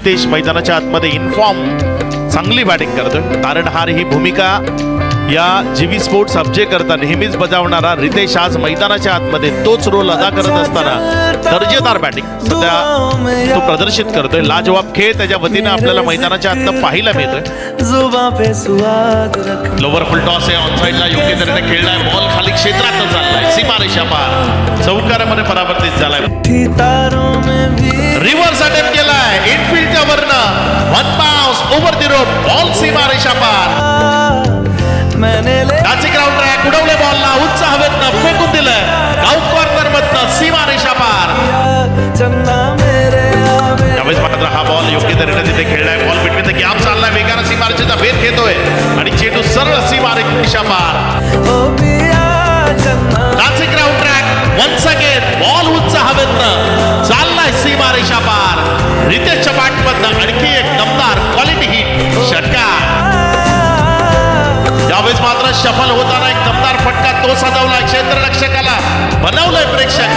रितेश मैदानाच्या आतमध्ये इनफॉर्म चांगली बॅटिंग करतोय. तारणहार ही भूमिका या जीवी स्पोर्ट्स अब्जे करता नेहमीच बजावणारा रितेश आज मैदानाच्या आतमध्ये तोच रोल अदा करत असताना दर्जेदार बॅटिंग सध्या तो प्रदर्शित करतोय. लाजवाब खेळ त्याच्या वतीनं आपल्याला मैदानाच्या आत पाहायला मिळतोय. लोवर फुल टॉस आहे, ऑन साईडला योग्य तऱ्हेने खेळलाय. बॉल खाली क्षेत्रात चाललाय, सीमारेषा पार चौकारामध्ये परावर्तित झालाय. रिव्हर्स अटेम्प्ट केलाय इनफिल्डच्या वरनं, one bounce over the road, ball सीमारेषा पार. नासिक राऊंड ट्रॅक उडवले बॉलला, उच्च हवेतनं फेकून दिलं, आउट कॉर्नर मधनं सीमारेषा पार. त्यावेळेस मात्र हा बॉल योग्य तऱ्हेने तिथे खेळलाय. बॉल बिटवीन द गॅप चाललाय, वेगानं सीमारेषेचा भेद घेतोय आणि चेंडू सरळ सीमारेषा पार. Nashik round track once again, ball उच्च हवेतनं चाललाय सीमारेषा पार. रितेशच्या बॅटमधनं आणखी एक दमदार क्वालिटी हिट, षटकार. यावेळेस मात्र सफल होताना एक दमदार फटका तो सजवलाय, क्षेत्ररक्षकाला बनवलंय प्रेक्षक.